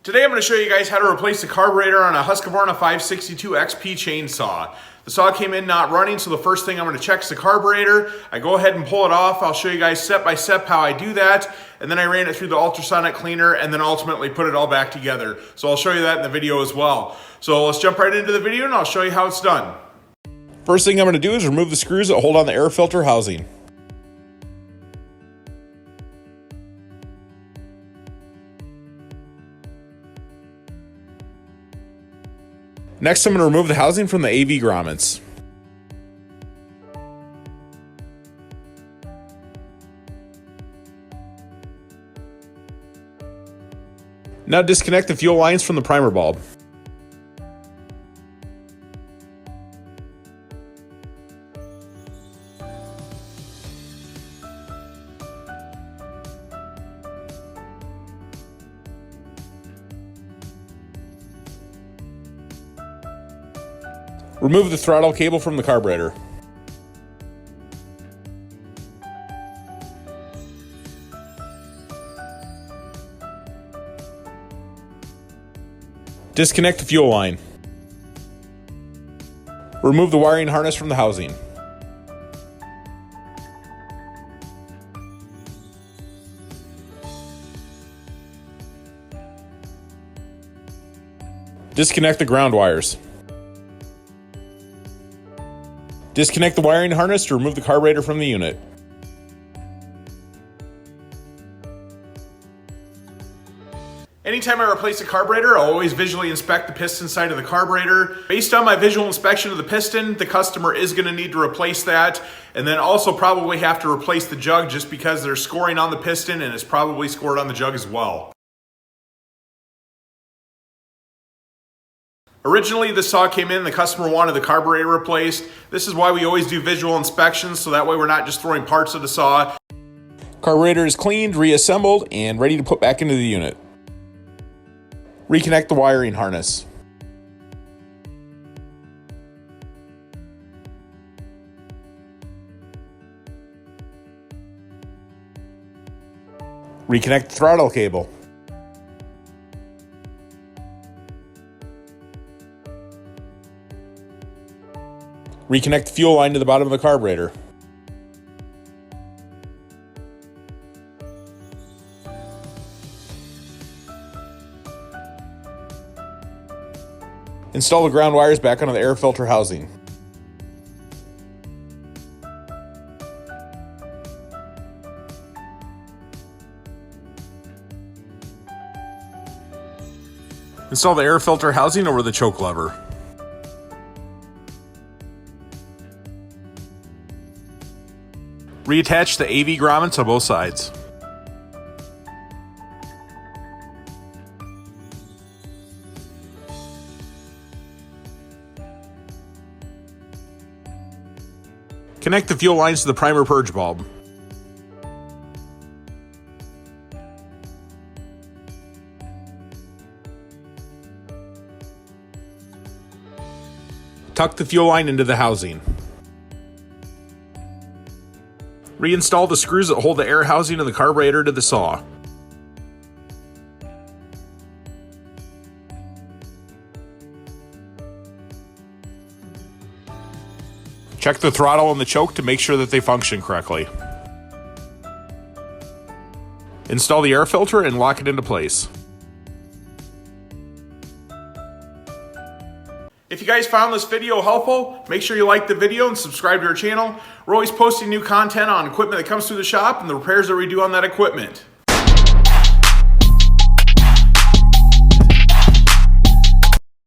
Today I'm going to show you guys how to replace the carburetor on a Husqvarna 562 XP chainsaw. The saw came in not running, so the first thing I'm going to check is the carburetor. I go ahead and pull it off. I'll show you guys step by step how I do that, and then I ran it through the ultrasonic cleaner and then ultimately put it all back together. So I'll show you that in the video as well. So let's jump right into the video and I'll show you how it's done. First thing I'm going to do is remove the screws that hold on the air filter housing. Next, I'm going to remove the housing from the AV grommets. Now disconnect the fuel lines from the primer bulb. Remove the throttle cable from the carburetor. Disconnect the fuel line. Remove the wiring harness from the housing. Disconnect the ground wires. Disconnect the wiring harness to remove the carburetor from the unit. Anytime I replace a carburetor, I'll always visually inspect the piston side of the carburetor. Based on my visual inspection of the piston, the customer is going to need to replace that, and then also probably have to replace the jug just because there's scoring on the piston and it's probably scored on the jug as well. Originally, the saw came in, the customer wanted the carburetor replaced. This is why we always do visual inspections, so that way we're not just throwing parts of the saw. Carburetor is cleaned, reassembled, and ready to put back into the unit. Reconnect the wiring harness. Reconnect the throttle cable. Reconnect the fuel line to the bottom of the carburetor. Install the ground wires back onto the air filter housing. Install the air filter housing over the choke lever. Reattach the AV grommets on both sides. Connect the fuel lines to the primer purge bulb. Tuck the fuel line into the housing. Reinstall the screws that hold the air housing of the carburetor to the saw. Check the throttle and the choke to make sure that they function correctly. Install the air filter and lock it into place. If you guys found this video helpful, make sure you like the video and subscribe to our channel. We're always posting new content on equipment that comes through the shop and the repairs that we do on that equipment.